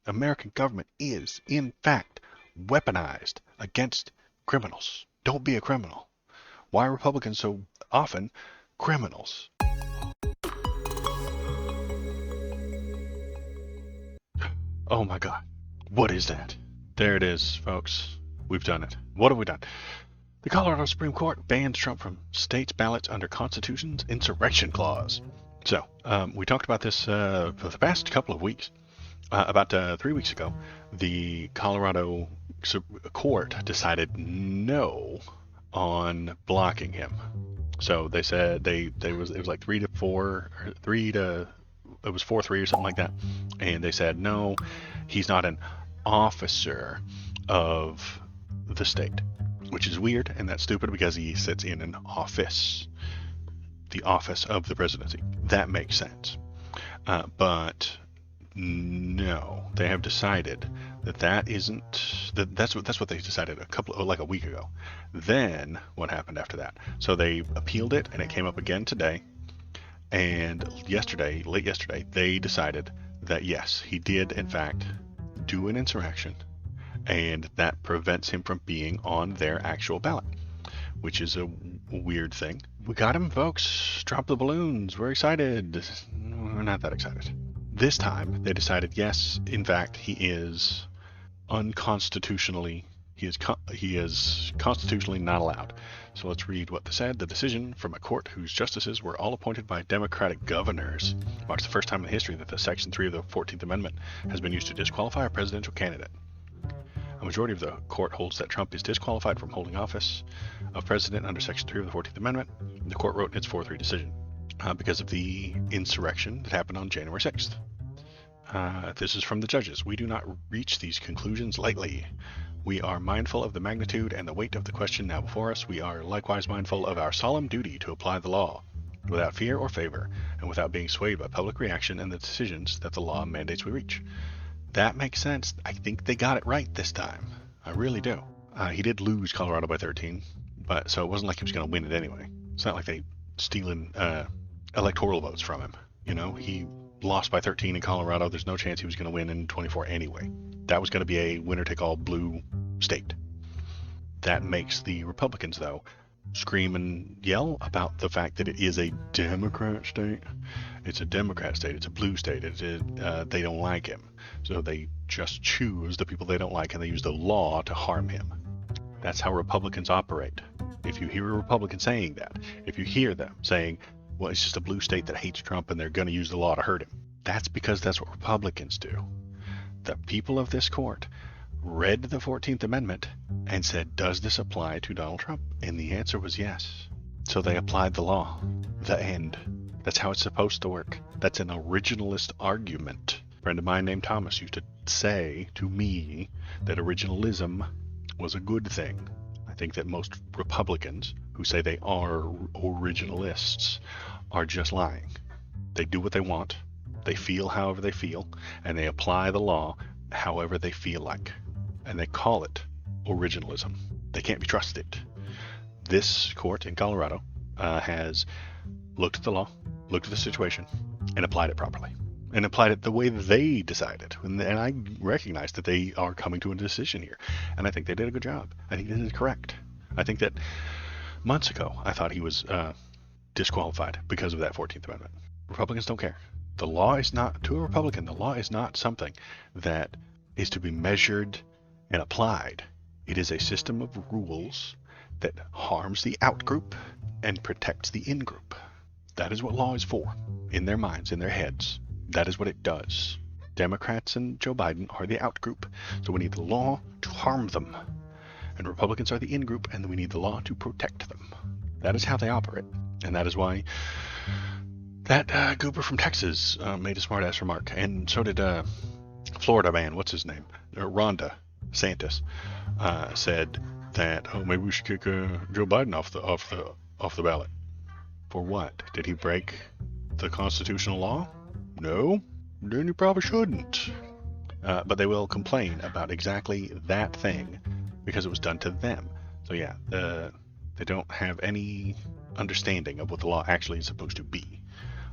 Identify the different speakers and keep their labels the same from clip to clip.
Speaker 1: American government is, in fact, weaponized against criminals. Don't be a criminal. Why are Republicans so often criminals? Oh my God. What is that? There it is, folks. We've done it. What have we done? The Colorado Supreme Court bans Trump from states' ballots under Constitution's insurrection clause. So, we talked about this for the past couple of weeks. About 3 weeks ago, the Colorado court decided no on blocking him. So they said it was like 3-4, or it was 4-3 or something like that, and they said no, he's not an officer of the state, which is weird and that's stupid because he sits in an office, the office of the presidency. That makes sense, but no, they have decided that isn't that's what they decided a week ago. Then what happened after that? So they appealed it and it came up again today. And late yesterday, they decided that yes, he did in fact do an insurrection, and that prevents him from being on their actual ballot, which is a weird thing. We got him, folks. Drop the balloons. We're excited. We're not that excited. This time, they decided yes, in fact, he is unconstitutionally. He is constitutionally not allowed. So let's read what they said. The decision from a court whose justices were all appointed by Democratic governors marks the first time in history that the Section 3 of the 14th Amendment has been used to disqualify a presidential candidate. A majority of the court holds that Trump is disqualified from holding office of president under Section 3 of the 14th Amendment. The court wrote in its 4-3 decision because of the insurrection that happened on January 6th. This is from the judges. We do not reach these conclusions lightly. We are mindful of the magnitude and the weight of the question now before us. We are likewise mindful of our solemn duty to apply the law without fear or favor and without being swayed by public reaction and the decisions that the law mandates we reach. That makes sense. I think they got it right this time. I really do. He did lose Colorado by 13, but so it wasn't like he was going to win it anyway. It's not like they stealing electoral votes from him. You know, he lost by 13 in Colorado. There's no chance he was going to win in 24 anyway. That was going to be a winner-take-all blue state. That makes the Republicans, though, scream and yell about the fact that it is a Democrat state. It's a Democrat state. It's a blue state. They don't like him. So they just choose the people they don't like, and they use the law to harm him. That's how Republicans operate. If you hear a Republican saying that, if you hear them saying, well, it's just a blue state that hates Trump and they're going to use the law to hurt him, that's because that's what Republicans do. The people of this court read the 14th Amendment and said, does this apply to Donald Trump? And the answer was yes. So they applied the law. The end. That's how it's supposed to work. That's an originalist argument. A friend of mine named Thomas used to say to me that originalism was a good thing. I think that most Republicans who say they are originalists are just lying. They do what they want. They feel however they feel, and they apply the law however they feel like. And they call it originalism. They can't be trusted. This court in Colorado has looked at the law, looked at the situation, and applied it properly. And applied it the way they decided. And I recognize that they are coming to a decision here. And I think they did a good job. I think this is correct. I think that months ago, I thought he was disqualified because of that 14th Amendment. Republicans don't care. The law is not, to a Republican, the law is not something that is to be measured and applied. It is a system of rules that harms the out-group and protects the in-group. That is what law is for, in their minds, in their heads. That is what it does. Democrats and Joe Biden are the out-group, so we need the law to harm them. And Republicans are the in-group, and we need the law to protect them. That is how they operate, and that is why that goober from Texas made a smart-ass remark, and so did Florida man, what's his name? Ron DeSantis said that, oh, maybe we should kick Joe Biden off the ballot. For what? Did he break the constitutional law? No, then he probably shouldn't. But they will complain about exactly that thing because it was done to them. So yeah, they don't have any understanding of what the law actually is supposed to be.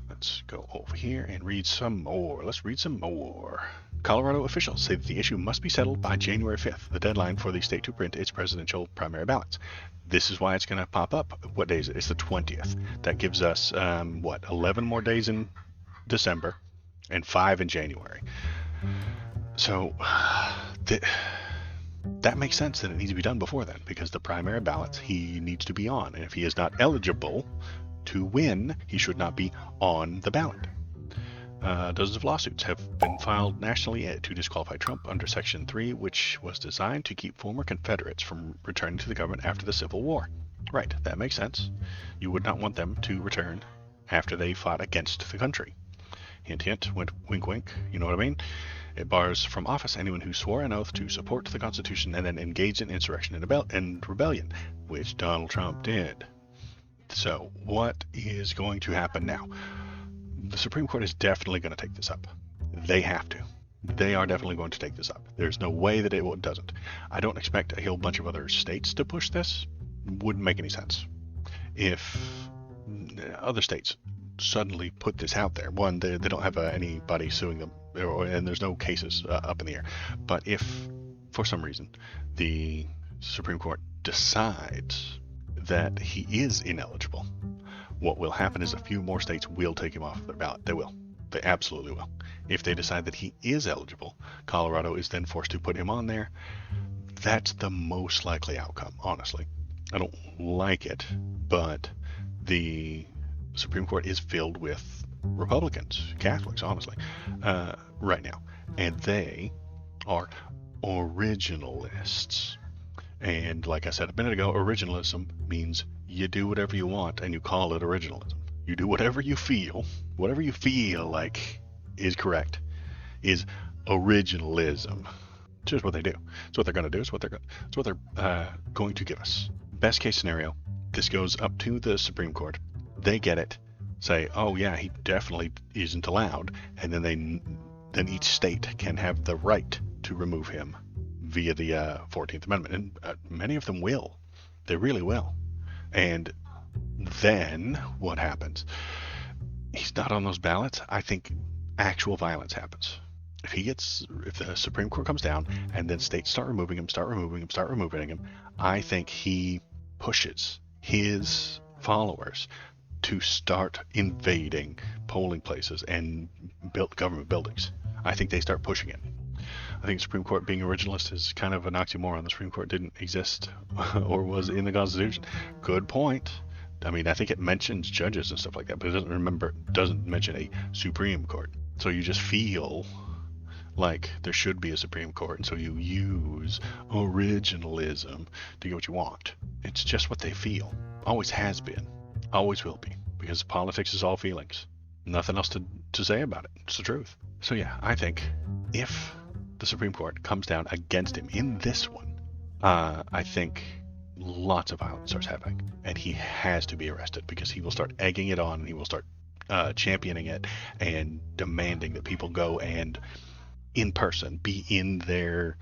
Speaker 1: Let's go over here and read some more. Let's read some more. Colorado officials say that the issue must be settled by January 5th, the deadline for the state to print its presidential primary ballots. This is why it's going to pop up. What day is it? It's the 20th. That gives us, 11 more days in December and 5 in January. So that makes sense that it needs to be done before then, because the primary ballots he needs to be on. And if he is not eligible to win, he should not be on the ballot. Dozens of lawsuits have been filed nationally to disqualify Trump under Section 3, which was designed to keep former Confederates from returning to the government after the Civil War. Right, that makes sense. You would not want them to return after they fought against the country. Hint, hint, wink, wink, you know what I mean? It bars from office anyone who swore an oath to support the Constitution and then engaged in insurrection and rebellion, which Donald Trump did. So, what is going to happen now? The Supreme Court is definitely going to take this up. They have to. They are definitely going to take this up. There's no way that it doesn't. I don't expect a whole bunch of other states to push this. Wouldn't make any sense. If other states suddenly put this out there, one, they don't have anybody suing them, and there's no cases up in the air. But if, for some reason, the Supreme Court decides that he is ineligible, what will happen is a few more states will take him off their ballot. They will. They absolutely will. If they decide that he is eligible, Colorado is then forced to put him on there. That's the most likely outcome, honestly. I don't like it, but the Supreme Court is filled with Republicans, Catholics, honestly, right now. And they are originalists. And like I said a minute ago, originalism means you do whatever you want and you call it originalism. You do whatever you feel like is correct, is originalism. It's just what they do. It's what they're going to do. It's what they're going to give us. Best case scenario, this goes up to the Supreme Court. They get it, say, oh yeah, he definitely isn't allowed, and then each state can have the right to remove him via the 14th Amendment, and many of them will. They really will. And then what happens? He's not on those ballots. I think actual violence happens. If the Supreme Court comes down and then states start removing him, I think he pushes his followers to start invading polling places and built government buildings. I think they start pushing it. I think the Supreme Court being originalist is kind of an oxymoron. The Supreme Court didn't exist or was in the Constitution. Good point. I mean, I think it mentions judges and stuff like that, but it doesn't mention a Supreme Court. So you just feel like there should be a Supreme Court, and so you use originalism to get what you want. It's just what they feel. Always has been. Always will be. Because politics is all feelings. Nothing else to say about it. It's the truth. So yeah, I think if the Supreme Court comes down against him in this one, I think lots of violence starts happening, and he has to be arrested, because he will start egging it on, and he will start championing it and demanding that people go and in person be in their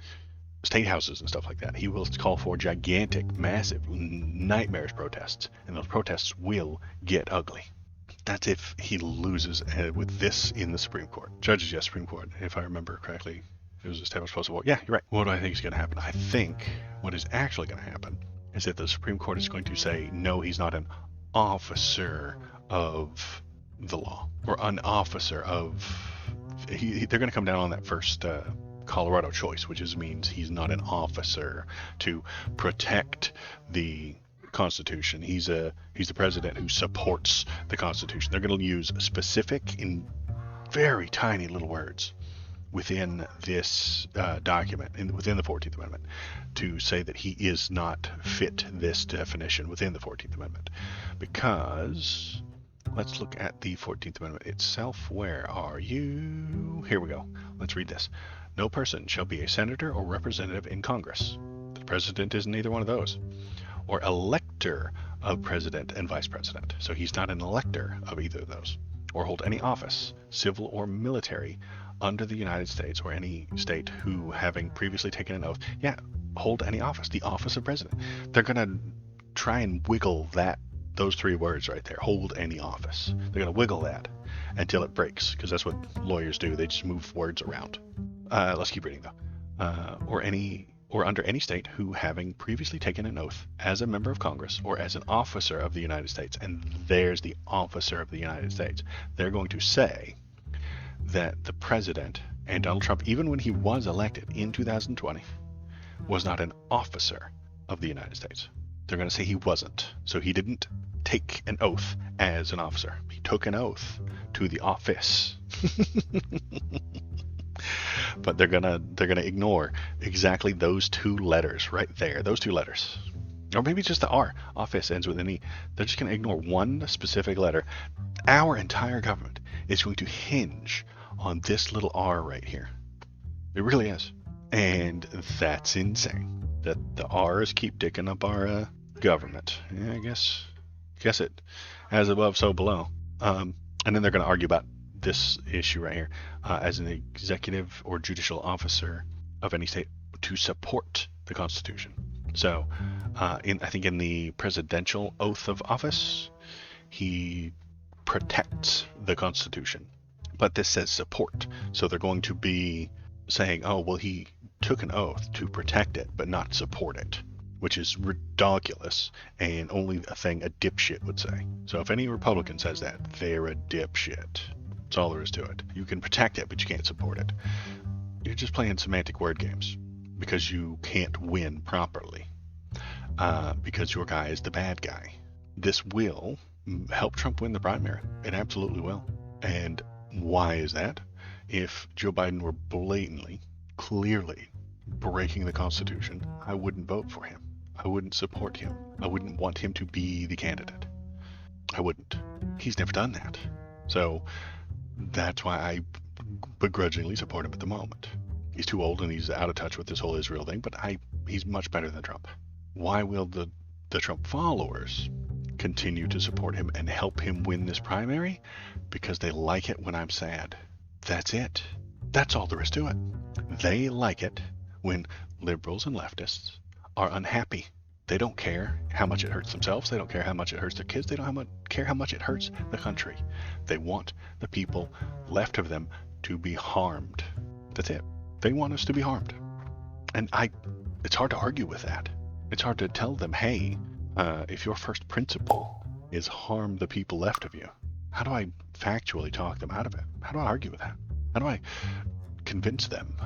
Speaker 1: state houses and stuff like that. He will call for gigantic, massive, nightmarish protests, and those protests will get ugly. That's if he loses with this in the Supreme Court. Judges, yes, Supreme Court, if I remember correctly. It was established post-war. Yeah, you're right. What do I think is going to happen? I think what is actually going to happen is that the Supreme Court is going to say, no, he's not an officer of the law, or an officer of... they're going to come down on that first Colorado choice, which means he's not an officer to protect the Constitution. He's the president who supports the Constitution. They're going to use specific in very tiny little words within this document, within the 14th Amendment, to say that he is not fit this definition within the 14th Amendment. Because, let's look at the 14th Amendment itself. Where are you? Here we go. Let's read this. No person shall be a senator or representative in Congress. The president is neither one of those. Or elector of president and vice president. So he's not an elector of either of those. Or hold any office, civil or military, under the United States or any state who, having previously taken an oath, hold any office, the office of president. They're going to try and wiggle that those three words right there, hold any office. They're going to wiggle that until it breaks, because that's what lawyers do. They just move words around. Let's keep reading though. Or under any state who, having previously taken an oath as a member of Congress or as an officer of the United States, and there's the officer of the United States, they're going to say that the president and Donald Trump, even when he was elected in 2020, was not an officer of the United States. They're going to say he wasn't. So he didn't take an oath as an officer. He took an oath to the office. But they're gonna ignore exactly those two letters right there. Those two letters. Or maybe just the R. Office ends with an E. They're just gonna ignore one specific letter. Our entire government is going to hinge on this little R right here. It really is. And that's insane. That the R's keep dicking up our government. Yeah, I guess it as above, so below. And then they're going to argue about this issue right here, as an executive or judicial officer of any state to support the Constitution. So, I think in the presidential oath of office, he protects the Constitution. But this says support. So they're going to be saying, oh, well, he took an oath to protect it, but not support it, which is ridiculous and only a thing a dipshit would say. So if any Republican says that, they're a dipshit. That's all there is to it. You can protect it, but you can't support it. You're just playing semantic word games because you can't win properly, because your guy is the bad guy. This will help Trump win the primary. It absolutely will. And why is that? If Joe Biden were blatantly, clearly breaking the Constitution, I wouldn't vote for him. I wouldn't support him. I wouldn't want him to be the candidate. I wouldn't. He's never done that. So that's why I begrudgingly support him at the moment. He's too old and he's out of touch with this whole Israel thing, but he's much better than Trump. Why will the Trump followers continue to support him and help him win this primary? Because they like it when I'm sad. That's it. That's all there is to it. They like it when liberals and leftists are unhappy. They don't care how much it hurts themselves. They don't care how much it hurts their kids. They don't care how much it hurts the country. They want the people left of them to be harmed. That's it. They want us to be harmed. And it's hard to argue with that. It's hard to tell them, hey, if your first principle is harm the people left of you, how do I factually talk them out of it? How do I argue with that? How do I convince them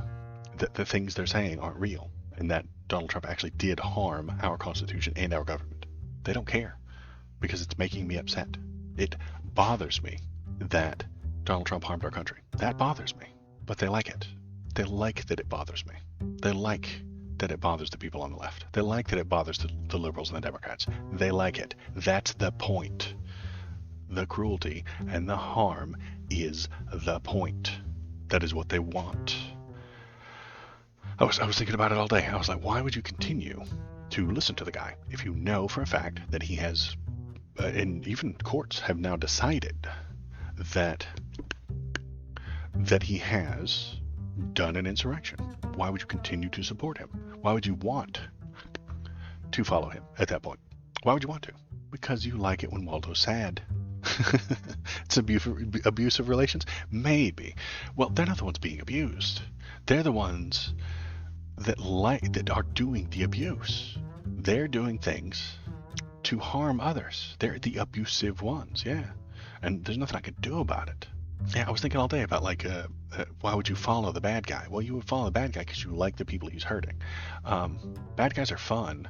Speaker 1: that the things they're saying aren't real and that Donald Trump actually did harm our Constitution and our government? They don't care because it's making me upset. It bothers me that Donald Trump harmed our country. That bothers me, but they like it. They like that it bothers me. They like that it bothers the people on the left. They like that it bothers the liberals and the Democrats. They like it. That's the point. The cruelty and the harm is the point. That is what they want. I was thinking about it all day. I was like, why would you continue to listen to the guy if you know for a fact that he has, and even courts have now decided that he has done an insurrection? Why would you continue to support him? Why would you want to follow him at that point? Why would you want to? Because you like it when Waldo's sad. It's abusive relations? Maybe. Well, they're not the ones being abused. They're the ones that are doing the abuse. They're doing things to harm others. They're the abusive ones, yeah. And there's nothing I could do about it. Yeah, I was thinking all day about why would you follow the bad guy? Well, you would follow the bad guy because you like the people he's hurting. Bad guys are fun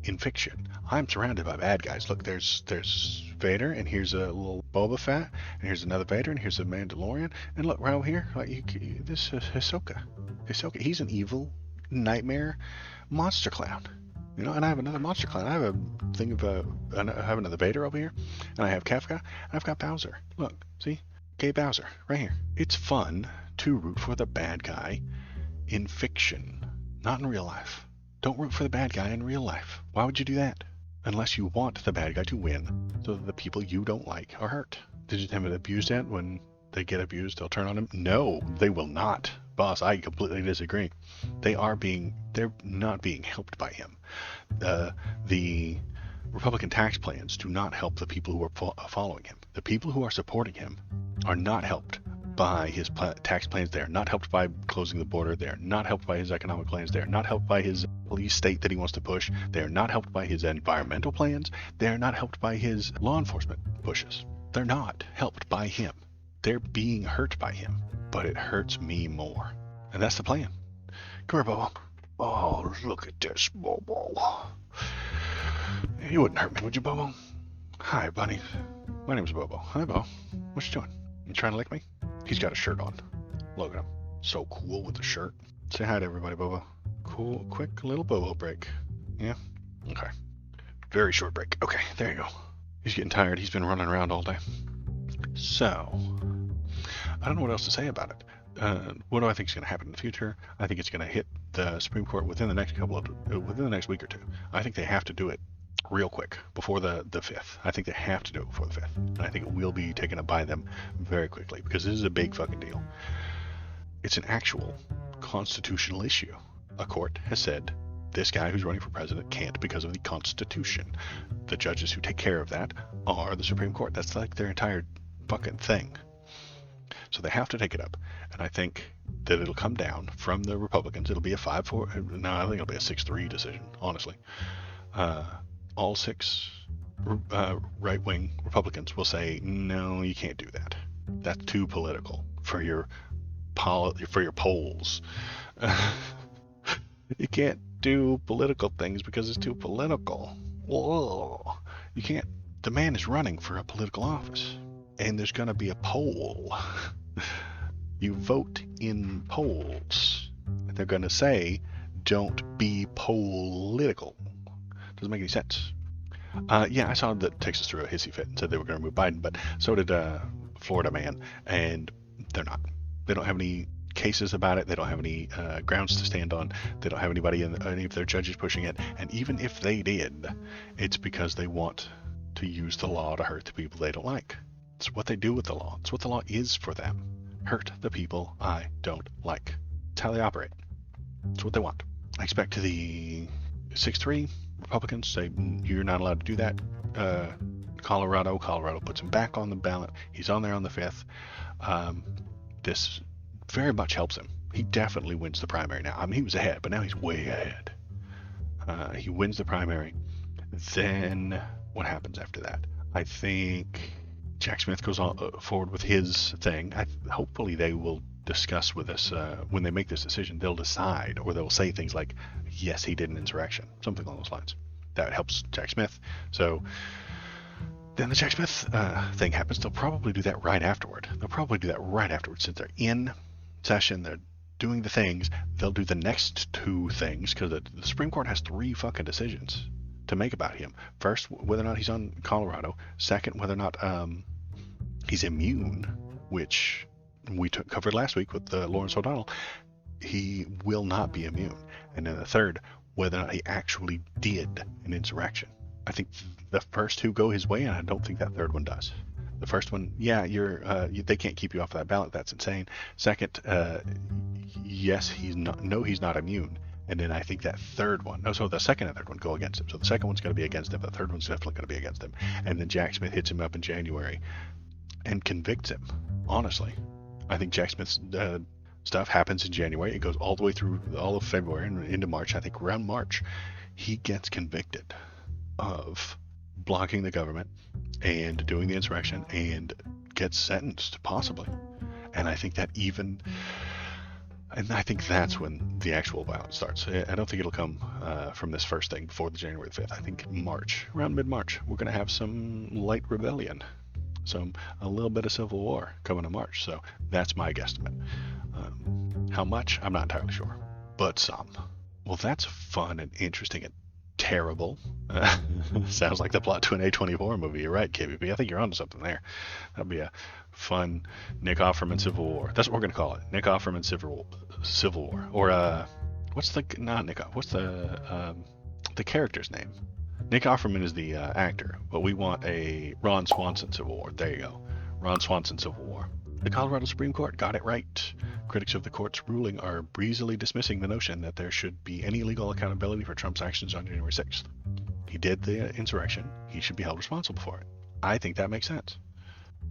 Speaker 1: in fiction. I'm surrounded by bad guys. Look, there's Vader, and here's a little Boba Fett, and here's another Vader, and here's a Mandalorian, and look right over here, this is Ahsoka. He's an evil nightmare monster clown. You know, and I have another monster clown. I have a thing of I have another Vader over here, and I have Kefka, and I've got Bowser. Look, see? Gay Bowser, right here. It's fun to root for the bad guy in fiction, not in real life. Don't root for the bad guy in real life. Why would you do that? Unless you want the bad guy to win, so that the people you don't like are hurt. Did you have it abused yet? When they get abused, they'll turn on him? No, they will not. Boss, I completely disagree. They're not being helped by him. The Republican tax plans do not help the people who are following him. The people who are supporting him are not helped by his tax plans. They are not helped by closing the border. They are not helped by his economic plans. They are not helped by his police state that he wants to push. They are not helped by his environmental plans. They are not helped by his law enforcement pushes. They're not helped by him. They're being hurt by him. But it hurts me more. And that's the plan. Come here, Bobo. Oh, look at this, Bobo. You wouldn't hurt me, would you, Bobo? Hi, buddy. My name's Bobo. Hi, Bo. What you doing? You trying to lick me? He's got a shirt on. Look at him. So cool with the shirt. Say hi to everybody, Bobo. Cool, quick little Bobo break. Yeah? Okay. Very short break. Okay, there you go. He's getting tired. He's been running around all day. So, I don't know what else to say about it. What do I think is going to happen in the future? I think it's going to hit the Supreme Court within the next week or two. I think they have to do it real quick before the 5th. I think they have to do it before the 5th. And I think it will be taken up by them very quickly because this is a big fucking deal. It's an actual constitutional issue. A court has said this guy who's running for president can't because of the Constitution. The judges who take care of that are the Supreme Court. That's like their entire fucking thing. So they have to take it up. And I think that it'll come down from the Republicans. It'll be a 5-4. No, I think it'll be a 6-3 decision, honestly. All 6 right-wing Republicans will say, no, you can't do that. That's too political for your polls. You can't do political things because it's too political. Whoa. You can't. The man is running for a political office, and there's going to be a poll. You vote in polls. They're going to say, don't be political. Doesn't make any sense. Yeah, I saw that Texas threw a hissy fit and said they were going to remove Biden, but so did Florida man, and they're not. They don't have any cases about it. They don't have any grounds to stand on. They don't have anybody, any of their judges pushing it. And even if they did, it's because they want to use the law to hurt the people they don't like. It's what they do with the law. It's what the law is for them. Hurt the people I don't like. It's how they operate. It's what they want. I expect the 6-3 Republicans say you're not allowed to do that. Colorado puts him back on the ballot. He's on there on the 5th. This very much helps him. He definitely wins the primary now. I mean, he was ahead, but now he's way ahead. He wins the primary. Then what happens after that? I think Jack Smith goes on forward with his thing. Hopefully they will discuss with us when they make this decision. They'll decide, or they'll say things like, yes, he did an insurrection, something along those lines. That helps Jack Smith. So then the Jack Smith thing happens. They'll probably do that right afterward. Since they're in session, they're doing the things. They'll do the next 2 things because the Supreme Court has 3 fucking decisions to make about him. First, whether or not he's on Colorado. Second, whether or not he's immune, which we covered last week with Lawrence O'Donnell. He will not be immune. And then the third, whether or not he actually did an insurrection. I think the first 2 go his way, and I don't think that third one does. The first one, yeah, they can't keep you off of that ballot. That's insane. Second, yes, he's not immune. And then I think that third one, so the second and third one go against him. So the second one's going to be against him. The third one's definitely going to be against him. And then Jack Smith hits him up in January and convicts him. Honestly, I think Jack Smith's stuff happens in January. It goes all the way through all of February and into March. I think around March, he gets convicted of blocking the government and doing the insurrection and gets sentenced, possibly. And I think that's when the actual violence starts. I don't think it'll come from this first thing before the January 5th. I think March, around mid-March, we're going to have some light rebellion. A little bit of civil war coming in March. So that's my guesstimate. How much? I'm not entirely sure. But some. Well, that's fun and interesting and terrible. Sounds like the plot to an A24 movie. You're right, KBP. I think you're onto something there. That'd be a fun Nick Offerman Civil War. That's what we're going to call it. Nick Offerman Civil War. Or, what's the character's name? Nick Offerman is the actor, but we want a Ron Swanson Civil War. There you go. Ron Swanson Civil War. The Colorado Supreme Court got it right. Critics of the court's ruling are breezily dismissing the notion that there should be any legal accountability for Trump's actions on January 6th. He did the insurrection. He should be held responsible for it. I think that makes sense.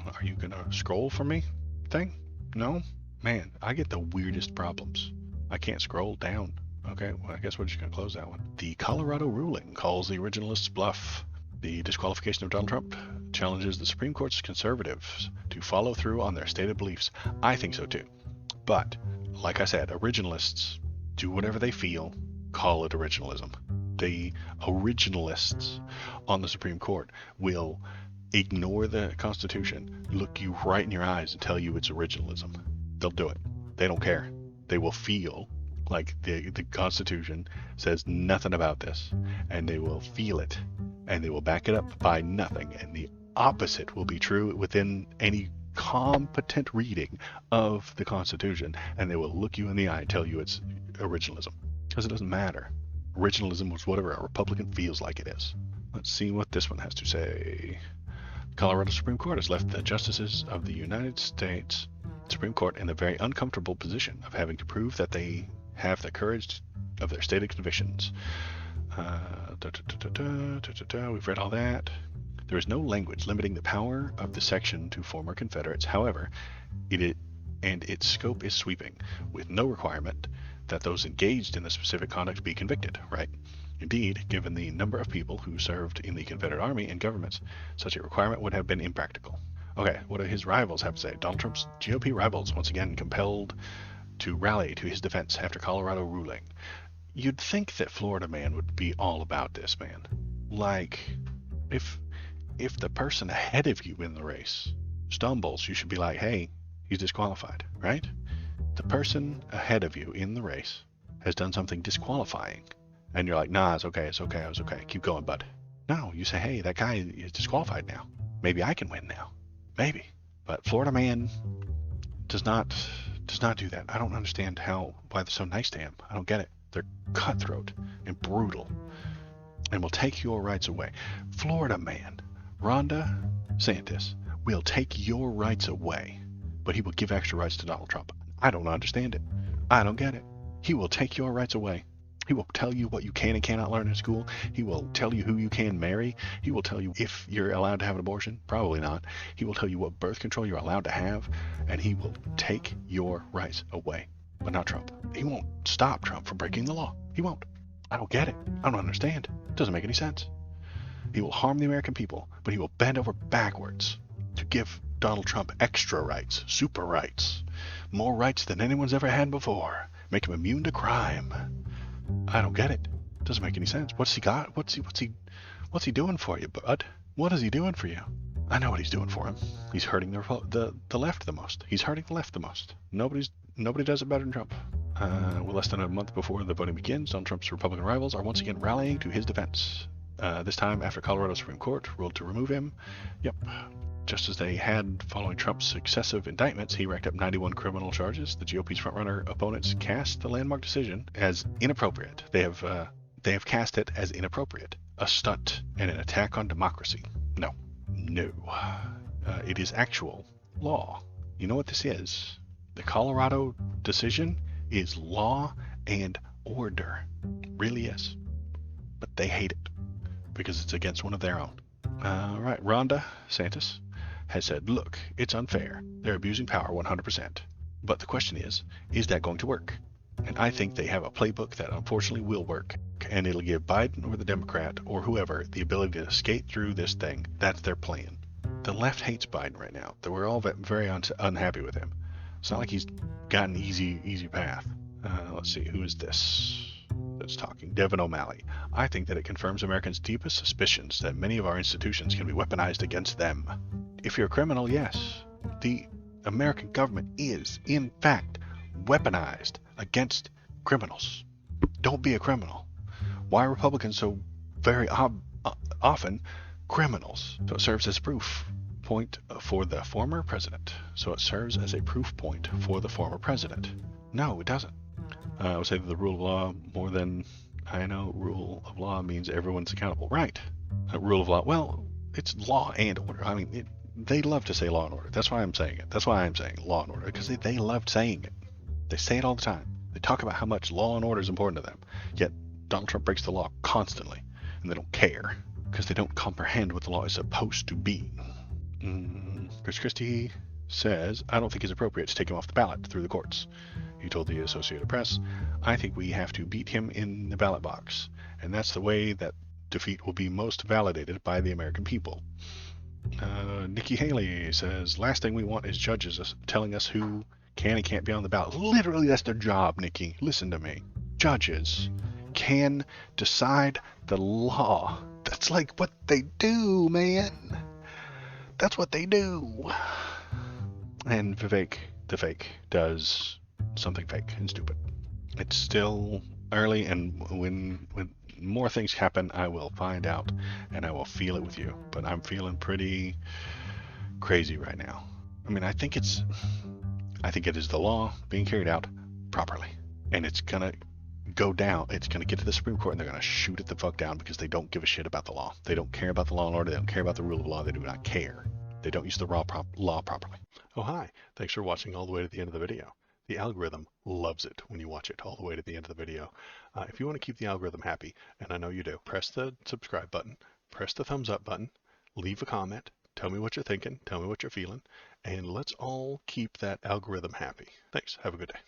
Speaker 1: Are you going to scroll for me thing? No? Man, I get the weirdest problems. I can't scroll down. Okay, well, I guess we're just going to close that one. The Colorado ruling calls the originalists bluff. The disqualification of Donald Trump challenges the Supreme Court's conservatives to follow through on their stated beliefs. I think so too. But, like I said, originalists do whatever they feel, call it originalism. The originalists on the Supreme Court will ignore the Constitution, look you right in your eyes and tell you it's originalism. They'll do it. They don't care. They will feel like the Constitution says nothing about this, and they will feel it, and they will back it up by nothing, and the opposite will be true within any competent reading of the Constitution, and they will look you in the eye and tell you it's originalism, because it doesn't matter. Originalism was whatever a Republican feels like it is. Let's see what this one has to say. Colorado Supreme Court has left the justices of the United States Supreme Court in the very uncomfortable position of having to prove that they have the courage of their stated convictions. We've read all that. There is no language limiting the power of the section to former Confederates. However, its scope is sweeping, with no requirement that those engaged in the specific conduct be convicted, right? Indeed, given the number of people who served in the Confederate Army and governments, such a requirement would have been impractical. Okay, what do his rivals have to say? Donald Trump's GOP rivals once again compelled to rally to his defense after Colorado ruling. You'd think that Florida man would be all about this, man. Like, if the person ahead of you in the race stumbles, you should be like, hey, he's disqualified, right? The person ahead of you in the race has done something disqualifying, and you're like, nah, it's okay, I was okay, keep going, bud. No, you say, hey, that guy is disqualified now. Maybe I can win now. Maybe. But Florida man does not do that. I don't understand why they're so nice to him. I don't get it. They're cutthroat and brutal and will take your rights away. Florida man, Ron DeSantis, will take your rights away, but he will give extra rights to Donald Trump. I don't understand it. I don't get it. He will take your rights away. He will tell you what you can and cannot learn in school. He will tell you who you can marry. He will tell you if you're allowed to have an abortion. Probably not. He will tell you what birth control you're allowed to have, and he will take your rights away. But not Trump. He won't stop Trump from breaking the law. He won't. I don't get it. I don't understand. It doesn't make any sense. He will harm the American people, but he will bend over backwards to give Donald Trump extra rights, super rights, more rights than anyone's ever had before, make him immune to crime. I don't get it. Doesn't make any sense. What's he got? What's he doing for you, bud? What is he doing for you? I know what he's doing for him. He's hurting the left the most. He's hurting the left the most. Nobody does it better than Trump. Well, less than a month before the voting begins, Donald Trump's Republican rivals are once again rallying to his defense. This time after Colorado Supreme Court ruled to remove him. Yep. Just as they had following Trump's successive indictments, he racked up 91 criminal charges. The GOP's frontrunner opponents cast the landmark decision as inappropriate. They have cast it as inappropriate, a stunt, and an attack on democracy. No. It is actual law. You know what this is? The Colorado decision is law and order. It really is. But they hate it because it's against one of their own. Right, Ron DeSantis has said, look, it's unfair. They're abusing power 100%. But the question is that going to work? And I think they have a playbook that unfortunately will work. And it'll give Biden or the Democrat or whoever the ability to skate through this thing. That's their plan. The left hates Biden right now. We're all very unhappy with him. It's not like he's got an easy path. Let's see, who is this that's talking? Devin O'Malley. I think that it confirms Americans' deepest suspicions that many of our institutions can be weaponized against them. If you're a criminal, yes, the American government is, in fact, weaponized against criminals. Don't be a criminal. Why are Republicans so very often criminals? So it serves as proof point for the former president. No, it doesn't. I would say that the rule of law, more than I know, rule of law means everyone's accountable. Right. Rule of law, well, it's law and order. I mean, they love to say law and order. That's why I'm saying it. That's why I'm saying law and order, because they love saying it. They say it all the time. They talk about how much law and order is important to them. Yet Donald Trump breaks the law constantly. And and they don't care because they don't comprehend what the law is supposed to be. Chris Christie says, I don't think it's appropriate to take him off the ballot through the courts. He told the Associated Press, I think we have to beat him in the ballot box, and that's the way that defeat will be most validated by the American people. Nikki Haley says, last thing we want is judges telling us who can and can't be on the ballot. Literally, that's their job, Nikki. Listen to me. Judges can decide the law. That's like what they do, man. That's what they do. And Vivek the fake does something fake and stupid. It's still early, and when more things happen, I will find out and I will feel it with you. But I'm feeling pretty crazy right now. I mean, I think it is the law being carried out properly, and it's gonna go down. It's gonna get to the Supreme Court, and they're gonna shoot it the fuck down because they don't give a shit about the law. They don't care about the law and order. They don't care about the rule of law. They do not care. They don't use the law properly. Oh, hi. Thanks for watching all the way to the end of the video. The algorithm loves it when you watch it all the way to the end of the video. If you want to keep the algorithm happy, and I know you do, press the subscribe button, press the thumbs up button, leave a comment, tell me what you're thinking, tell me what you're feeling, and let's all keep that algorithm happy. Thanks. Have a good day.